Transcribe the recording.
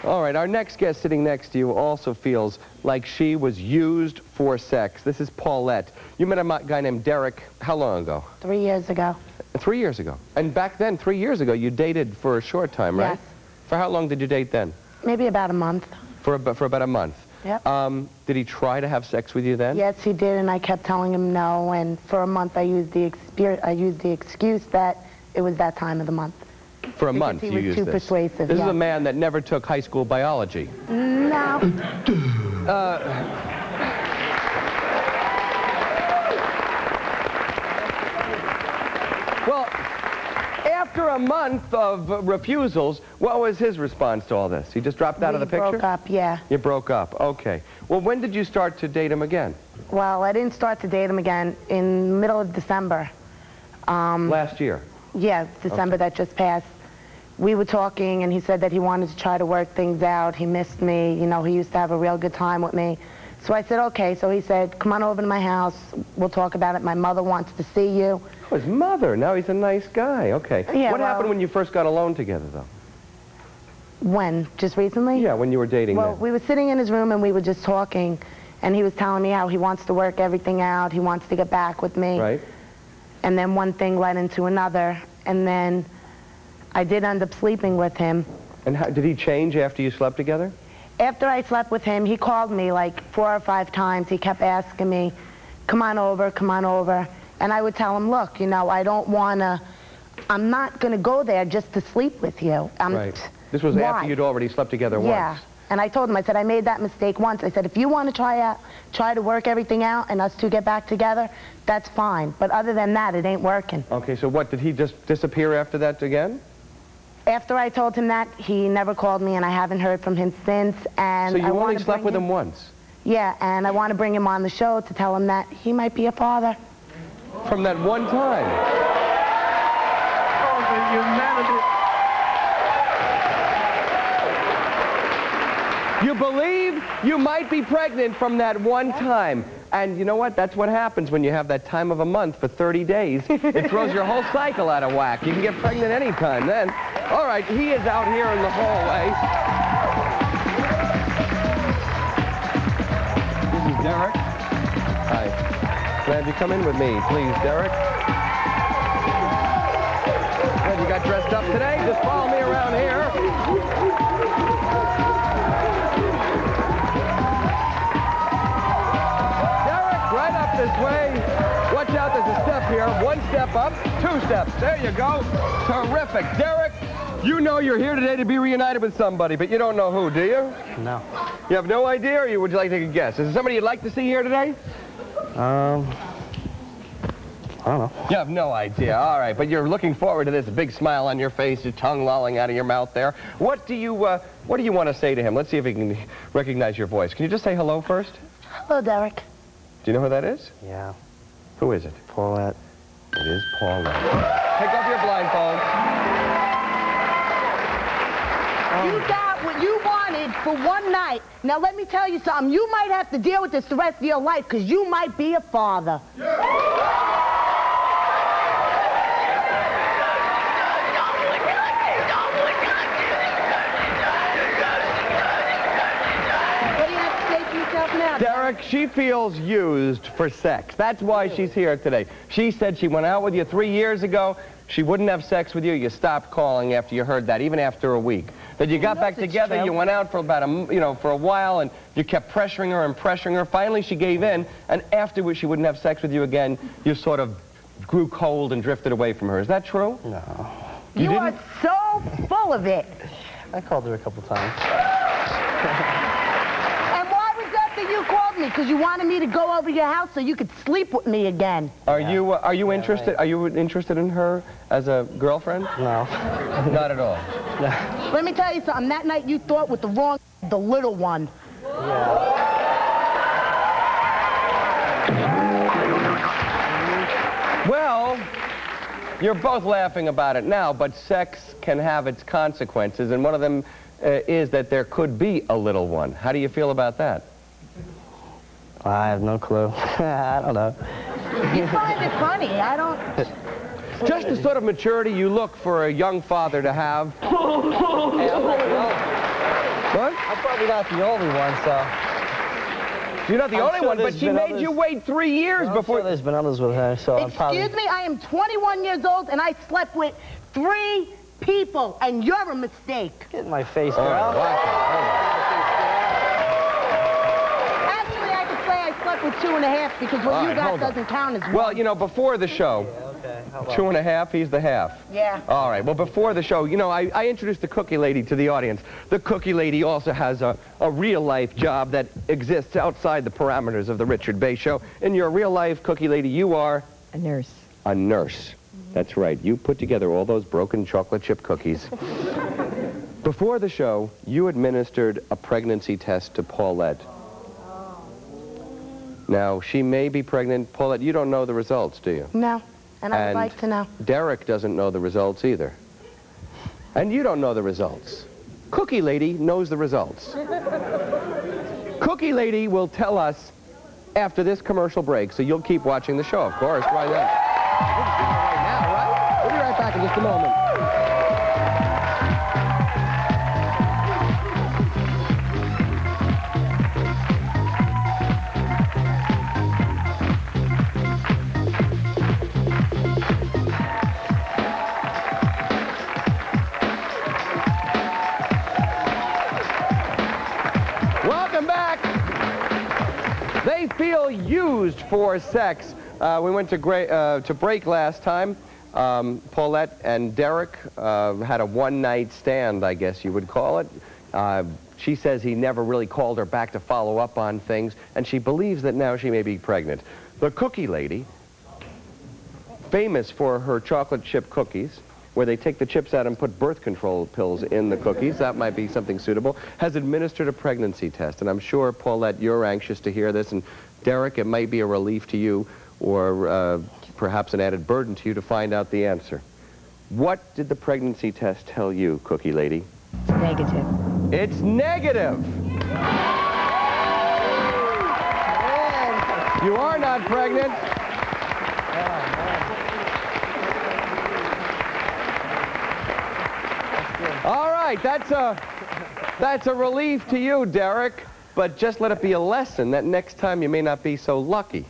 All right, our next guest sitting next to you also feels like she was used for sex. This is Paulette. You met a guy named Derek how long ago? 3 years ago. 3 years ago. And back then, 3 years ago, you dated for a short time, right? Yes. For how long did you date then? Maybe about a month. For about a month? Yep. Did he try to have sex with you then? Yes, he did, and I kept telling him no, and for a month I used the excuse that it was that time of the month. For a month you used this? He was too persuasive, This yes. is a man that never took high school biology. No. Well, after a month of refusals, what was his response to all this? He just dropped out of the picture? We broke up, yeah. You broke up, okay. Well, when did you start to date him again? Well, I didn't start to date him again in the middle of December. Last year? Yeah, December that just passed. We were talking, and he said that he wanted to try to work things out. He missed me. You know, he used to have a real good time with me. So I said, okay. So he said, come on over to my house. We'll talk about it. My mother wants to see you. Oh, his mother. Now he's a nice guy. Okay. Yeah, what happened when you first got alone together, though? When? Just recently? Yeah, when you were dating Well, then. we were sitting in his room, and we were just talking, and he was telling me how he wants to work everything out. He wants to get back with me. Right. And then one thing led into another, and then I did end up sleeping with him. And how, did he change after you slept together? After I slept with him, he called me like 4 or 5 times. He kept asking me, come on over, come on over. And I would tell him, look, you know, I don't want to, I'm not going to go there just to sleep with you. Right. This was after you'd already slept together once. Yeah. And I told him, I said, I made that mistake once. I said, if you want to try to work everything out and us two get back together, that's fine. But other than that, it ain't working. Okay, so what, did he just disappear after that again? After I told him that, he never called me, and I haven't heard from him since. And so you only slept with him once? Yeah, and I want to bring him on the show to tell him that he might be a father. From that one time? Oh, the humanity. You believe you might be pregnant from that one time. And you know what? That's what happens when you have that time of a month for 30 days. It throws your whole cycle out of whack. You can get pregnant anytime then. All right, he is out here in the hallway. This is Derek. Hi. Glad you come in with me, please, Derek. Glad you got dressed up today. Just follow me around here. This way. Watch out, there's a step here. 1 step up, 2 steps. There you go. Terrific. Derek, you know you're here today to be reunited with somebody, but you don't know who, do you? No. You have no idea, or would you like to take a guess? Is there somebody you'd like to see here today? I don't know. You have no idea. All right, but you're looking forward to this big smile on your face, your tongue lolling out of your mouth there. What do you want to say to him? Let's see if he can recognize your voice. Can you just say hello first? Hello, Derek. Do you know who that is? Yeah. Who is it? Paulette. It is Paulette. Take off your blindfold. You got what you wanted for one night. Now let me tell you something. You might have to deal with this the rest of your life because you might be a father. Derek, she feels used for sex. That's why she's here today. She said she went out with you 3 years ago. She wouldn't have sex with you. You stopped calling after you heard that, even after a week. Then you got back together. You went out for about for a while, and you kept pressuring her and pressuring her. Finally, she gave in, and afterwards, she wouldn't have sex with you again. You sort of grew cold and drifted away from her. Is that true? No. You are so full of it. I called her a couple times. You called me because you wanted me to go over your house so you could sleep with me again. Are you interested? Right. Are you interested in her as a girlfriend? No. Not at all. No. Let me tell you something. That night you thought with the wrong, the little one. Yeah. Well, you're both laughing about it now, but sex can have its consequences, and one of them is that there could be a little one. How do you feel about that? I have no clue. I don't know. You find it funny. I don't... Just the sort of maturity you look for a young father to have. What? I'm probably not the only one, so... You're not the only one, but she made you wait 3 years before... I'm sure there's been others with her, so I'm probably... Excuse me, I am 21 years old, and I slept with 3 people, and you're a mistake. Get in my face, girl. Actually, I could say I slept with 2.5, because what you got doesn't count as one. Well, you know, before the show... Okay. 2.5, he's the half. Yeah. All right, well, before the show, you know, I introduced the Cookie Lady to the audience. The Cookie Lady also has a real-life job that exists outside the parameters of the Richard Bey Show. In your real-life, Cookie Lady, you are? A nurse. A nurse. That's right. You put together all those broken chocolate chip cookies. Before the show, you administered a pregnancy test to Paulette. Now, she may be pregnant. Paulette, you don't know the results, do you? No, and I would like to know. Derek doesn't know the results either. And you don't know the results. Cookie Lady knows the results. Cookie Lady will tell us after this commercial break, so you'll keep watching the show, of course. Why then? We'll just do it right now, right? We'll be right back in just a moment. Welcome back. They feel used for sex. We went to break last time. Paulette and Derek had a one-night stand, I guess you would call it. She says he never really called her back to follow up on things, and she believes that now she may be pregnant. The Cookie Lady, famous for her chocolate chip cookies, where they take the chips out and put birth control pills in the cookies, that might be something suitable, has administered a pregnancy test. And I'm sure, Paulette, you're anxious to hear this, and Derek, it might be a relief to you, or perhaps an added burden to you to find out the answer. What did the pregnancy test tell you, Cookie Lady? It's negative. It's negative! You are not pregnant. All right, that's a relief to you, Derek, but just let it be a lesson that next time you may not be so lucky.